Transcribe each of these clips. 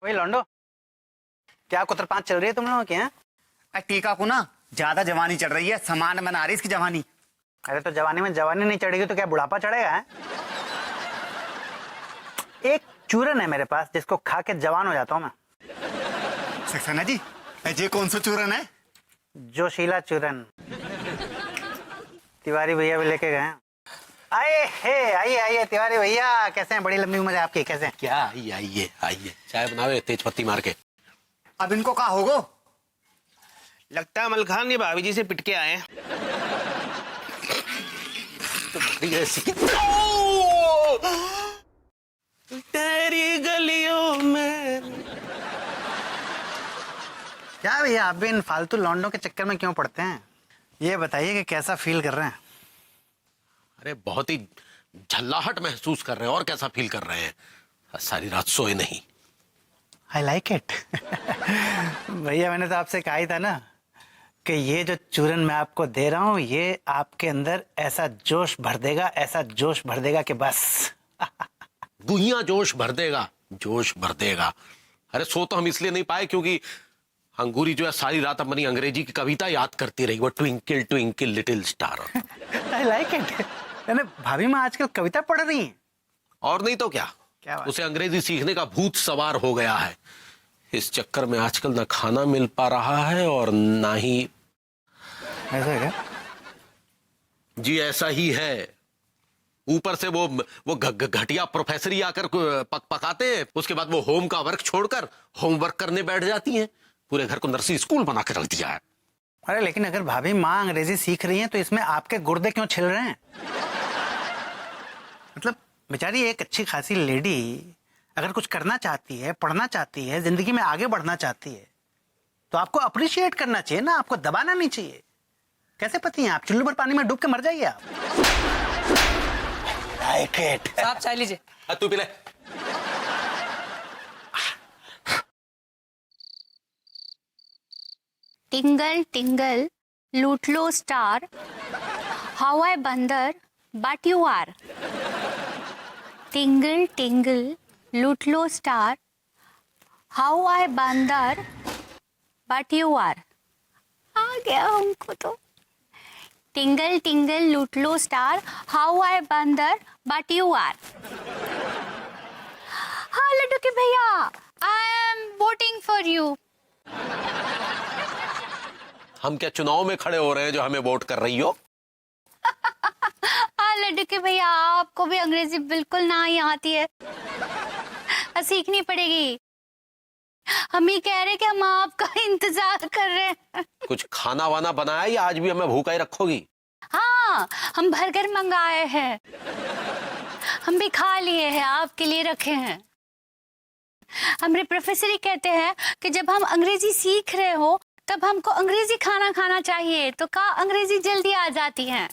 वही लौंडो, क्या कुतर पांच चल रही है तुम लोगों की? हैं टीका को ना ज्यादा जवानी चढ़ रही है, सामान बना रही इसकी जवानी। अरे तो जवानी में जवानी नहीं चढ़ेगी तो क्या बुढ़ापा चढ़ेगा? है एक चूरन है मेरे पास जिसको खा के जवान हो जाता हूँ मैं। सक्सेना जी, ये कौन सा चूरन है? जोशीला चूरन। तिवारी भैया भी लेके गए हैं। आइए आइए आइए तिवारी भैया, कैसे हैं? बड़ी लंबी उम्र है आपकी, कैसे हैं? क्या आइए आइए आइए, चाय बनावे तेज पत्ती मार के। अब इनको कहा होगो? लगता है मलखान ये भाभी जी से पिट के आए हैं। तेरी गलियों में। क्या भैया आप भी इन फालतू लौंडों के चक्कर में क्यों पड़ते हैं? ये बताइए कि कैसा फील कर रहे हैं? अरे बहुत ही झल्लाहट महसूस कर रहे हैं। और कैसा फील कर रहे हैं? सारी रात सोए नहीं। I like it. भैया मैंने तो आपसे कहा ही था ना कि ये जो चूरन मैं आपको दे रहा हूँ ये आपके अंदर ऐसा जोश भर देगा, ऐसा जोश भर देगा कि बस। गुइया जोश भर देगा, जोश भर देगा। अरे सो तो हम इसलिए नहीं पाए क्योंकि अंगूरी जो है सारी रात अपनी अंग्रेजी की कविता याद करती रही, वो twinkle twinkle little star. I like it. यानी भाभी माँ आजकल कविता पढ़ रही हैं? और नहीं तो क्या बात? उसे अंग्रेजी सीखने का भूत सवार हो गया है। इस चक्कर में आजकल ना खाना मिल पा रहा है और ना ही। ऐसा क्या? जी ऐसा ही है। ऊपर से वो घटिया प्रोफेसर ही आकर पकाते हैं, उसके बाद वो होम का वर्क छोड़कर होमवर्क करने बैठ जाती हैं। पूरे घर को नर्सरी स्कूल बना के रख दिया है। अरे लेकिन अगर भाभी माँ अंग्रेजी सीख रही हैं तो इसमें आपके गुर्दे क्यों छिल रहे हैं? मतलब बेचारी एक अच्छी खासी लेडी अगर कुछ करना चाहती है, पढ़ना चाहती है, जिंदगी में आगे बढ़ना चाहती है तो आपको अप्रिशिएट करना चाहिए ना, आपको दबाना नहीं चाहिए। कैसे पति हैं आप? चुल्लू भर पानी में डूब के मर जाइए आप। Like it. साहब चाय लीजिए। तू पी ले। टिंगल twinkle little star, how I wonder what you are. Twinkle twinkle little star, how I wonder what you are. आ गया हमको तो। टिंगल twinkle little star, how I wonder what you are. हाँ लड्डू के भैया, I am voting for you. हम क्या चुनाव में खड़े हो रहे हैं जो हमें वोट कर रही हो? हाँ लड्डू के भैया, आपको भी अंग्रेजी बिल्कुल ना ही आती है, सीखनी पड़ेगी। हम ही कह रहे कि हम आपका इंतजार कर रहे हैं। कुछ खाना वाना बनाया या आज भी हमें भूखा ही रखोगी? हाँ हम बर्गर मंगाए हैं, हम भी खा लिए हैं, आपके लिए रखे हैं। हमारे प्रोफेसर ही कहते हैं कि जब हम अंग्रेजी सीख रहे हो तब हमको अंग्रेजी खाना खाना चाहिए, तो का अंग्रेजी जल्दी आ जाती है।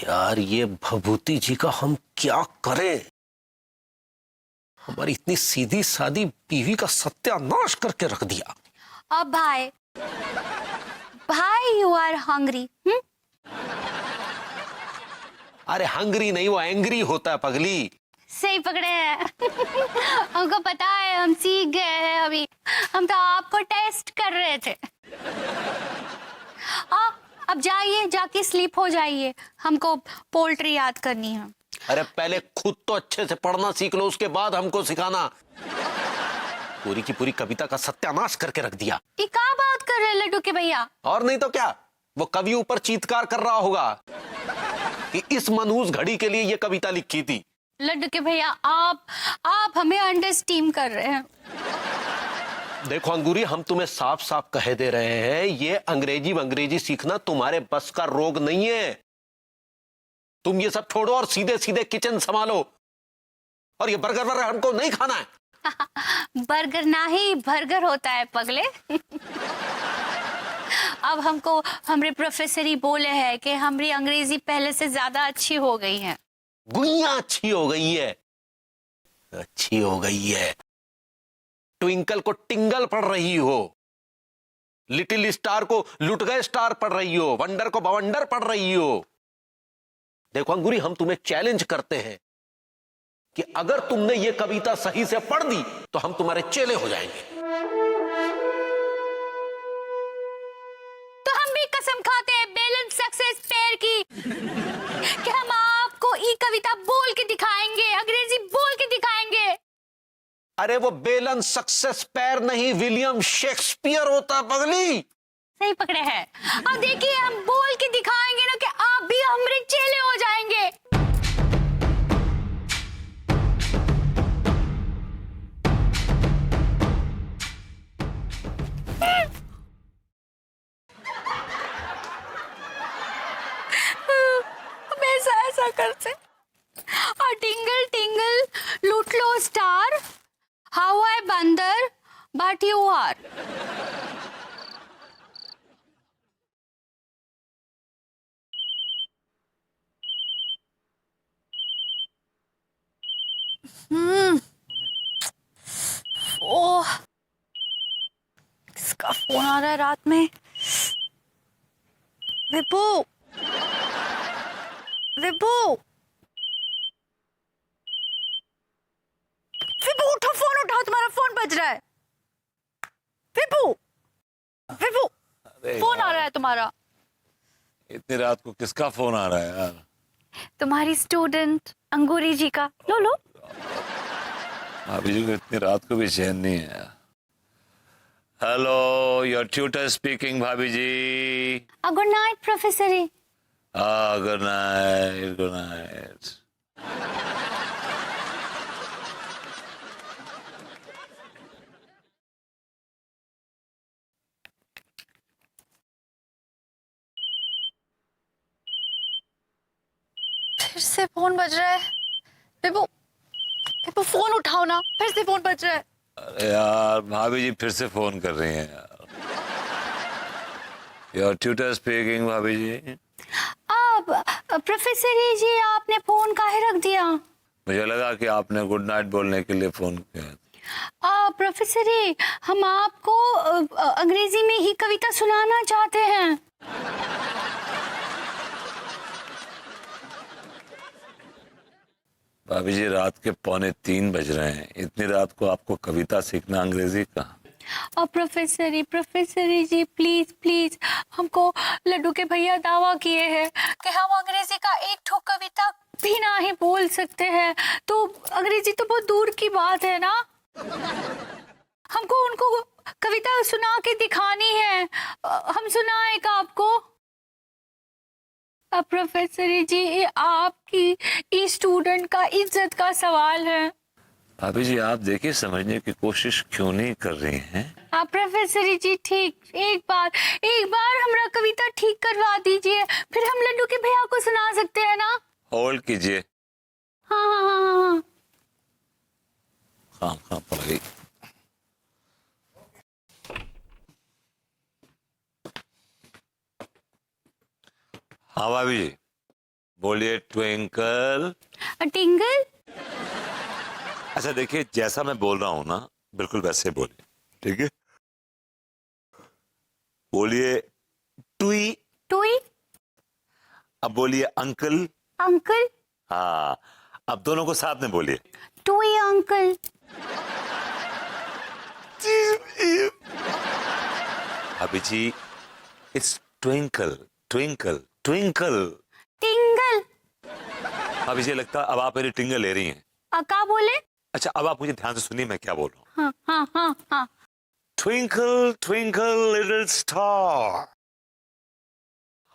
यार ये भभूति जी का हम क्या करें? हमारी इतनी सीधी सादी बीवी का सत्यानाश करके रख दिया। अब भाई भाई यू आर हंग्री। अरे हंगरी नहीं, वो एंग्री होता है पगली। सही पकड़े हैं। हमको पता है, हम सीख गए हैं अभी। हम तो आपको टेस्ट कर रहे थे। अब जाइए, जाके स्लीप हो जाइए, हमको पोल्ट्री याद करनी है। अरे पहले खुद तो अच्छे से पढ़ना सीख लो, उसके बाद हमको सिखाना। पूरी की पूरी कविता का सत्यानाश करके रख दिया। ये क्या बात कर रहे हैं लड्डू के भैया? और नहीं तो क्या, वो कवि ऊपर चीत्कार कर रहा होगा कि इस मनहूस घड़ी के लिए ये कविता लिखी थी। लड्डू के भैया आप हमें अंडरस्टीम कर रहे हैं। देखो अंगूरी, हम तुम्हें साफ साफ कह दे रहे हैं, ये अंग्रेजी सीखना तुम्हारे बस का रोग नहीं है। तुम ये सब छोड़ो और सीधे सीधे किचन संभालो। और ये बर्गर हमको नहीं खाना है। बर्गर ना ही बर्गर होता है पगले। अब हमको हमारे प्रोफेसर ही बोले हैं कि हमारी अंग्रेजी पहले से ज्यादा अच्छी हो गई है। गुइया अच्छी हो गई है, अच्छी हो गई है। ट्विंकल को टिंगल पढ़ रही हो, लिटिल स्टार को लुट गए स्टार पढ़ रही हो, वंडर को बवंडर पढ़ रही हो। देखो अंगूरी, हम तुम्हें चैलेंज करते हैं कि अगर तुमने ये कविता सही से पढ़ दी तो हम तुम्हारे चेले हो जाएंगे। तो हम भी कसम खाते हैं बैलेंस सक्सेस पेयर की कि हम आपको ई कविता बोल के दिखाएंगे, अंग्रेजी बोल के दिखाएंगे। अरे वो बेलन सक्सेस पैर नहीं, विलियम शेक्सपियर होता पगली। सही पकड़े हैं। अब देखिए हम बोल के दिखाएंगे ना कि आप भी हमारे चेले हो जाएंगे। अब ऐसा करते। और टिंगल टिंगल लूट लो star, how I wonder what you are. ओह, किसका फोन आ रहा है रात में? विपू, विपू, विपू उठो, फोन उठाओ, तुम्हारा फोन बज रहा है। विपू, विपू, फोन आ रहा है तुम्हारा। इतनी रात को किसका फोन आ रहा है यार? तुम्हारी स्टूडेंट अंगूरी जी का। लो लो। भाभी जी को इतनी रात को भी चैन नहीं है। Hello, your tutor speaking bhabhi ji. Good night professor. Good night, good night. फिर से फोन बज रहा है। विपू, विपू फोन उठाओ ना, फिर से फोन बज रहा है। अरे यार भाभी जी फिर से फोन कर रही हैं यार। योर ट्यूटर स्पीकिंग भाभी जी। अब प्रोफेसर जी आपने फोन काहे रख दिया? मुझे लगा कि आपने गुड नाइट बोलने के लिए फोन किया। प्रोफेसर जी, हम आपको अंग्रेजी में ही कविता सुनाना चाहते हैं। भाभी जी रात के 2:45 बज रहे हैं, इतनी रात को आपको कविता सीखना अंग्रेजी का? और प्रोफेसर जी प्लीज प्लीज, हमको लड्डू के भैया दावा किए हैं कि हम अंग्रेजी का एक ठोक कविता भी ना ही बोल सकते हैं, तो अंग्रेजी तो बहुत दूर की बात है ना। हमको उनको कविता सुना के दिखानी है। हम सुनाएगा आपको? अब प्रोफेसर जी, ये आपकी स्टूडेंट का इज्जत का सवाल है। भाभी जी आप देखिए समझने की कोशिश क्यों नहीं कर रही हैं? आप प्रोफेसर जी ठीक एक बार हमरा कविता ठीक करवा दीजिए, फिर हम लड्डू के भैया को सुना सकते हैं ना। होल्ड कीजिए। हाँ। हाँ पड़ गई। हाँ भाभी जी बोलिए। ट्विंकल टिंगल। अच्छा देखिए जैसा मैं बोल रहा हूं ना बिल्कुल वैसे बोलिए, ठीक है? बोलिए टुई। टुई। अब बोलिए अंकल। अंकल। हाँ अब दोनों को साथ में बोलिए। टुई अंकल। भाभी जी इट्स ट्विंकल ट्विंकल ट्विंकल। टिंगल। भाभी जी लगता है अब आप मेरी टिंगल ले रही हैं। क्या बोले? अच्छा अब आप मुझे ध्यान से सुनिए मैं क्या बोल रहा हूँ। हाँ। Twinkle, twinkle, little star.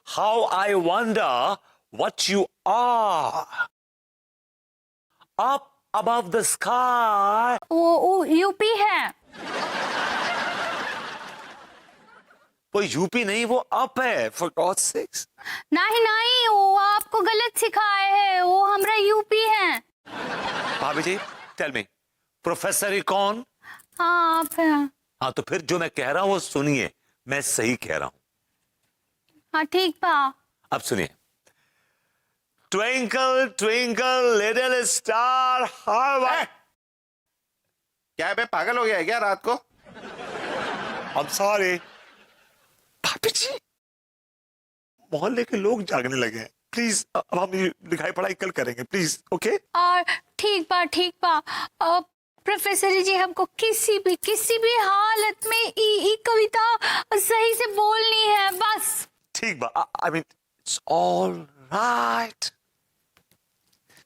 How I wonder what you are. Up above the sky. वो यूपी है। वो यूपी नहीं वो अप है, for God's sakes. नहीं, वो आपको गलत सिखाए है, वो हमरा यूपी है। भाभी जी, tell me, प्रोफेसर ही कौन? हाँ आप हैं। हाँ तो फिर जो मैं कह रहा हूँ वो सुनिए, मैं सही कह रहा हूँ। हाँ ठीक बा। अब सुनिए। Twinkle twinkle little star how आई। क्या है बे, पागल हो गया है क्या रात को? I'm sorry। भाभी जी मोहल्ले के लोग जागने लगे हैं। प्लीज अब हम ये लिखाई पढ़ाई कल करेंगे प्लीज ओके और ठीक बा प्रोफेसर जी हमको किसी भी हालत में ई कविता सही से बोलनी है बस। ठीक बा I mean it's all right.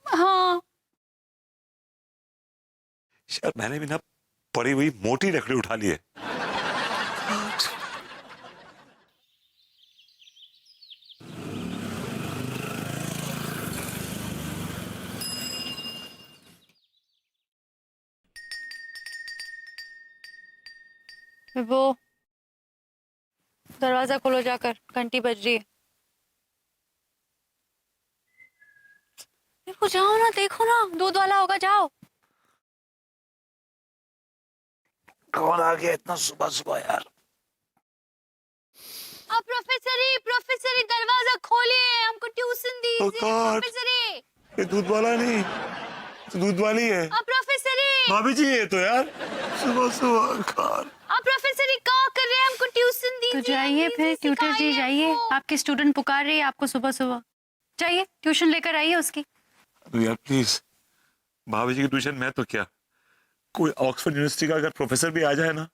हाँ शायद मैंने भी ना पड़ी हुई मोटी लकड़ी उठा ली है। वो दरवाजा खोलो जाकर, घंटी बज रही है। देखो जाओ ना, देखो ना, दूध वाला होगा, जाओ। कौन आ गया इतना सुबह सुबह यार? अब प्रोफेसर दरवाजा खोलिए, हमको ट्यूशन दीजिए प्रोफेसर। ये दूध वाला नहीं, तो दूध वाली है। अब प्रोफेसर भाभी जी ये तो यार सुबह सुबह खान। अब प्रोफेसर क्या कर रहे हैं, हमको ट्यूशन दीजिए। तो जाइए फिर ट्यूटर जी, जाइए, आपके स्टूडेंट पुकार रही है आपको सुबह सुबह, जाइए ट्यूशन लेकर आइए उसकी। तो यार प्लीज, भाभी जी की ट्यूशन मैं तो क्या, कोई ऑक्सफोर्ड यूनिवर्सिटी का अगर प्रोफेसर भी आ जाए ना,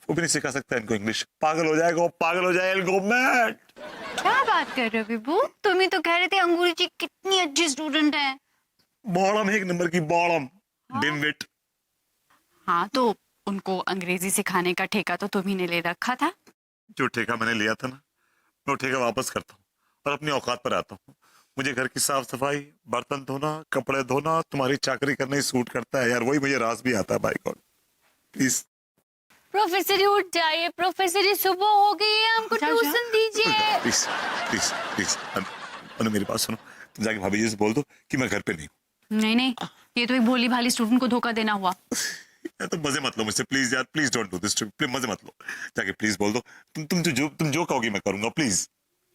वो भी नहीं सिखा सकता इनको इंग्लिश। पागल हो जाएगा वो, पागल हो जाएगा, गो मैड। क्या बात कर रहे हो विभू, तुम ही तो कह रहे थे अंगूरी जी कितनी अच्छी स्टूडेंट है। बॉडम है एक नंबर की, बॉडम डिमविट। हाँ तो उनको अंग्रेजी सिखाने का ठेका तो तुम ही ने ले रखा था। जो ठेका मैंने लिया था ना, मैं वो ठेका वापस करता हूँ और अपनी औकात पर आता हूँ। मुझे घर की साफ सफाई, बर्तन धोना, कपड़े धोना, तुम्हारी चाकरी करना ही सूट करता है यार। वही मुझे रास भी आता है, बाय गॉड प्लीज। प्रोफेसर उठ जाइए, प्रोफेसर सुबह हो गई है, हमको ट्यूशन दीजिए। प्लीज प्लीज प्लीज अनु मेरी बात सुनो, तुम जाके भाभी जी से बोल दो कि मैं घर पे नहीं हूँ। नहीं, ये तो एक भोली भाली स्टूडेंट को धोखा देना हुआ। यार तो मजे मत लो मुझसे प्लीज यार, please don't do this, please मजे मत लो। जाके प्लीज बोल दो, तुम जो कहोगी मैं करूंगा, प्लीज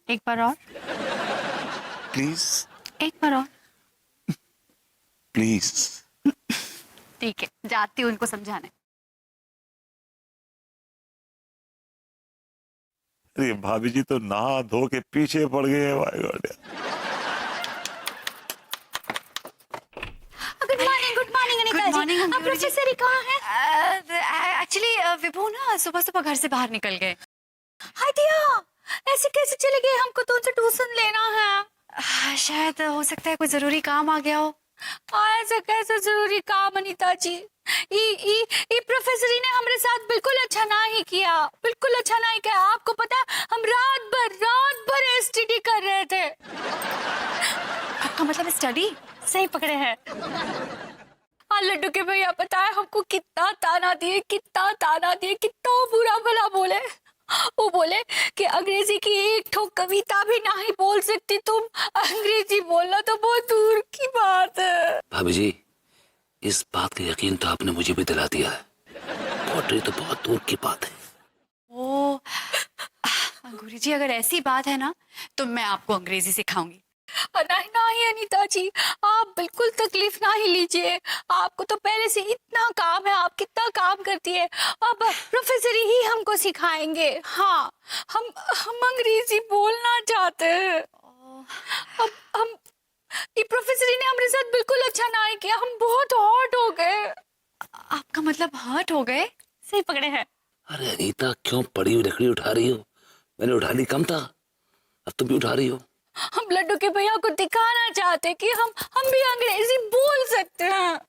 एक बार और, प्लीज एक बार और। प्लीज। ठीक है, जाती हूँ उनको समझाने। अरे भाभी जी तो नहा धो के पीछे पड़ गए हैं, माय गॉड यार। गुड मॉर्निंग अनीता जी। अब प्रोफेसर कहाँ है? एक्चुअली विभू ना सुबह सुबह घर से बाहर निकल गए। हाय दिया, ऐसे कैसे चले गए? हमको तो उनसे ट्यूशन लेना है। शायद हो सकता है कोई जरूरी काम आ गया हो। ऐसा कैसा जरूरी काम अनीता जी? ई प्रोफेसर ने हमारे साथ बिल्कुल अच्छा नहीं किया, बिल्कुल अच्छा नहीं किया। आपको पता है हम रात भर एसटीडी कर रहे थे। आपका मतलब स्टडी? सही पकड़े हैं। हाँ लड्डू के भैया, पता है हमको कितना ताना दिए, कितना बुरा भला बोले। वो बोले कि अंग्रेजी की एक ठोक कविता भी नहीं बोल सकती तुम, अंग्रेजी बोलना तो बहुत दूर की बात है। भाभी जी, इस बात का यकीन तो आपने मुझे भी दिला दिया है, पोट्री तो बहुत दूर की बात है। ओ अंगूरी जी, अगर ऐसी बात है ना तो मैं आपको अंग्रेजी सिखाऊंगी। नहीं अनीता जी, आप बिल्कुल तकलीफ नहीं लीजिए। आपको तो पहले से इतना काम है, आप कितना काम करती है। अब प्रोफेसर ही हमको सिखाएंगे। हाँ, हम अंग्रेजी बोलना चाहते हैं। अब हम ये प्रोफेसर ने हमारे साथ बिल्कुल अच्छा नहीं किया, हम बहुत हर्ट हो गए। आपका मतलब हर्ट हो गए? सही पकड़े हैं। अरे अनीता, क्यों पड़ी हुई लकड़ी उठा रही हो? मैंने उठा ली कम था, अब तुम भी उठा रही हो। हम लड्डू के भैया को दिखाना चाहते कि हम भी अंग्रेजी बोल सकते हैं।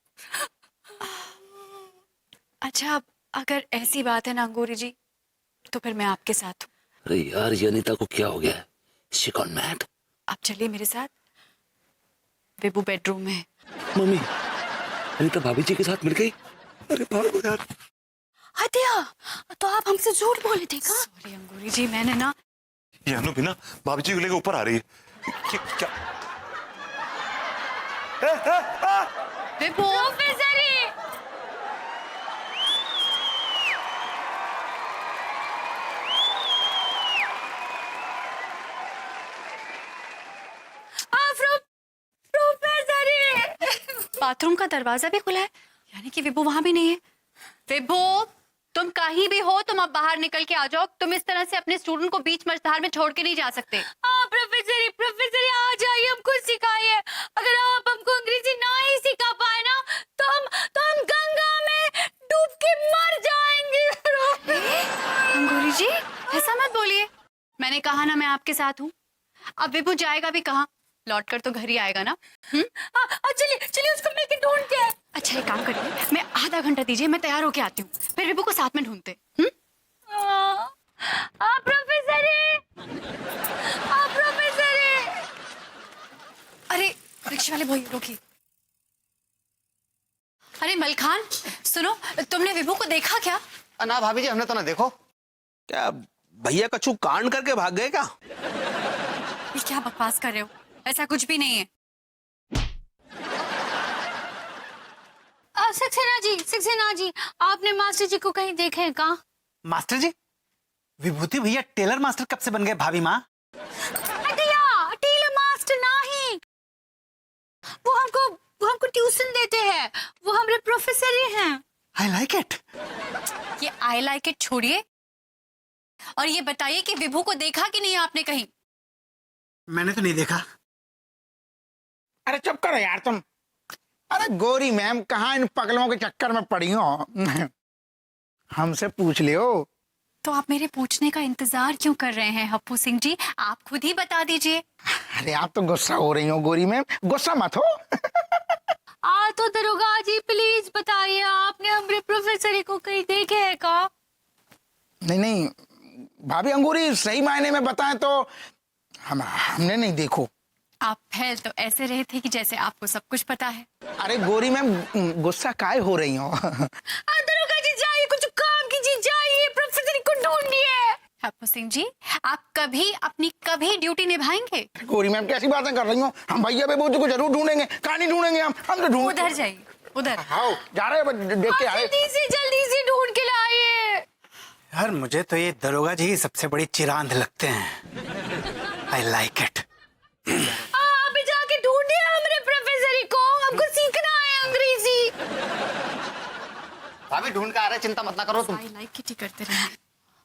अच्छा, अगर ऐसी बात है ना अंगूरी जी, तो फिर मैं आपके साथ हूँ। अरे यार, ये अनीता को क्या हो गया है? She gone mad? आप चलिए मेरे साथ, विभू बेडरूम में है। मम्मी, अनीता भाभी जी के साथ मिल गई? अरे भागो यार। हत्या, तो आप हमसे झूठ बोले थे क्या? सॉरी अंगूरी जी, मैंने ना ये अनु भी ना भाभी जी को लेकर ऊपर आ रही है। क्या? विभू, प्रोफेसर बाथरूम का दरवाजा भी खुला है, यानी कि विभू वहां भी नहीं है। विभू, तुम कहीं भी हो, तुम अब बाहर निकल के आ जाओ। तुम इस तरह से अपने स्टूडेंट को बीच मझधार में छोड़ के नहीं जा सकते। प्रोफेसर आ जाइए, मैं आपके साथ हूँ। अब विभू जाएगा भी कहाँ? लौट कर तो घर ही आएगा ना। चलिए चलिए उसको मिलके ढूंढते हैं। अच्छा एक काम करते हैं, मैं आधा घंटा दीजिए, मैं तैयार होके आती हूँ, फिर विभू को साथ में ढूंढते। प्रोफेसर अरे रिक्शा वाले भाई रोकिए। अरे मलखान सुनो, तुमने विभू को देखा क्या? ना भाभी जी, हमने तो ना देखो। क्या भैया कछु कांड करके भाग गए क्या? ये क्या बकवास कर रहे हो? ऐसा कुछ भी नहीं है। सक्सेना जी, आपने मास्टर जी को कहीं देखे हैं क्या? मास्टर जी? विभूति भैया टेलर मास्टर कब से बन गए भाभी माँ? टेलर मास्टर नहीं, वो हमको ट्यूशन देते हैं, वो हमारे प्रोफेसर ही हैं। I like it. ये आई लाइक इट छोड़िए और ये बताइए कि विभू को देखा कि नहीं आपने कहीं? मैंने तो नहीं देखा। अरे चुप करो यार तुम। अरे गोरी मैम कहाँ इन पगलों के चक्कर में पड़ी हो? हमसे पूछ लियो। तो आप मेरे पूछने का इंतजार क्यों कर रहे हैं हप्पू सिंह जी? आप खुद ही बता दीजिए। अरे आप तो गुस्सा हो रही हो गोरी मैम, गुस्सा मत हो। तो दरोगा जी प्लीज बताइए, आपने हमारे प्रोफेसर को कहीं देखे है क्या? नहीं भाभी अंगूरी, सही मायने में बताएं तो हमने नहीं देखो। आप फैल तो ऐसे रहे थे कि जैसे आपको सब कुछ पता है। अरे गोरी मैम गुस्सा काहे हो रही हो? दरोगा जी जाइए, कुछ काम कीजिए, जाइए प्रोफेसर को ढूंढिए। हप्पू सिंह जी, आप अपनी कभी ड्यूटी निभाएंगे? गोरी मैम कैसी बातें कर रही हो? हम भैया बेबूजी को जरूर ढूंढेंगे। कहाँ नहीं ढूंढेंगे? हम तो ढूंढ। उधर जाइए, उधर। हाँ जा रहे हैं, देख के आए। जल्दी से ढूंढ के लाइए। यार मुझे तो ये दरोगा जी ही सबसे बड़ी चिरांद लगते हैं। I like it. आप जाके ढूंढिए हमारे प्रोफेसर को, हमको सीखना है अंग्रेजी। भाभी ढूंढ के आ रहे, चिंता मत ना करो तुम। आई लाइक इट ही करते रहे।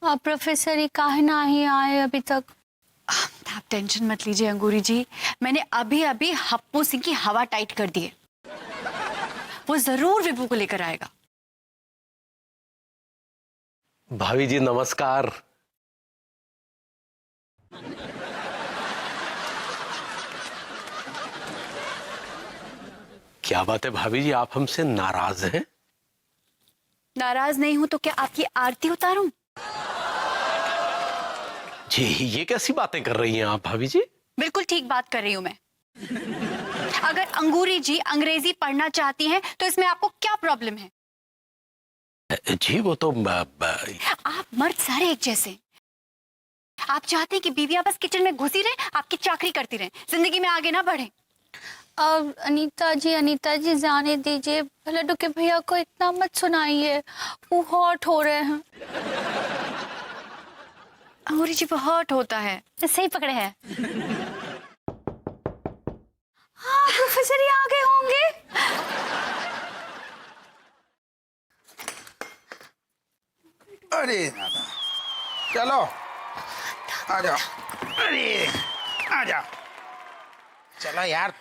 आप प्रोफेसर काहे ना ही आए अभी तक? आप टेंशन मत लीजिए अंगूरी जी, मैंने अभी अभी हप्पू सिंह की हवा टाइट कर दी है। वो जरूर विभू को लेकर आएगा। भाभी जी नमस्कार। क्या बात है भाभी जी, आप हमसे नाराज हैं? नाराज नहीं हूं तो क्या आपकी आरती उतारूं? जी ये कैसी बातें कर रही हैं आप भाभी जी? बिल्कुल ठीक बात कर रही हूं मैं। अगर अंगूरी जी अंग्रेजी पढ़ना चाहती हैं तो इसमें आपको क्या प्रॉब्लम है? जी वो तो आप मर्द सारे एक जैसे। आप चाहते हैं कि बीवियां बस किचन में घुसी रहे, आपकी चाकरी करती रहे, जिंदगी में आगे ना बढ़े। अब अनीता जी जाने दीजिए, लड्डू के भैया को इतना मत सुनाइए, वो हॉट हो रहे हैं। अंगूरी जी वो हर्ट होता है। सही पकड़े हैं। हाँ प्रोफेसर ये आगे होंगे। अरे चलो आ जाओ। अरे आ जाओ, चलो यार।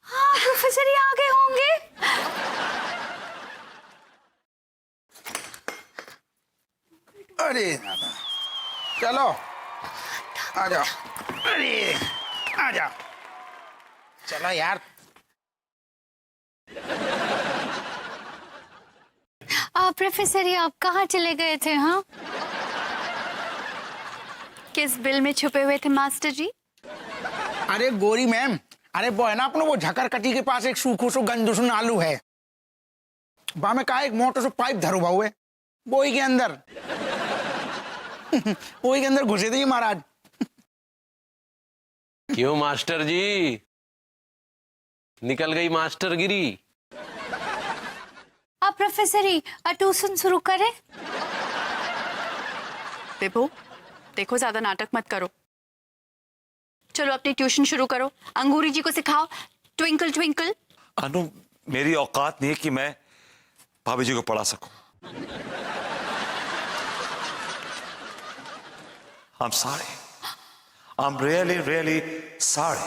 हाँ प्रोफेसर ये आगे होंगे। अरे चलो आ जाओ। अरे आ जाओ, चलो यार। प्रोफेसर आप कहाँ चले गए थे? हाँ किस बिल में छुपे हुए थे मास्टर जी? अरे गोरी मैम, अरे वो है ना अपने वो झकर कटी के पास एक सूखो सो गंदुसुन आलू है, वहां में कहा एक मोटो सो पाइप धरो भाव है, वही के अंदर वही के अंदर घुसे थे महाराज। क्यों मास्टर जी, निकल गई मास्टरगिरी? आप प्रोफेसर ट्यूशन शुरू करें। विभू देखो ज्यादा नाटक मत करो, चलो अपनी ट्यूशन शुरू करो, अंगूरी जी को सिखाओ ट्विंकल ट्विंकल। अनु मेरी औकात नहीं है कि मैं भाभी जी को पढ़ा सकूं। I'm sorry. I'm really, really sorry.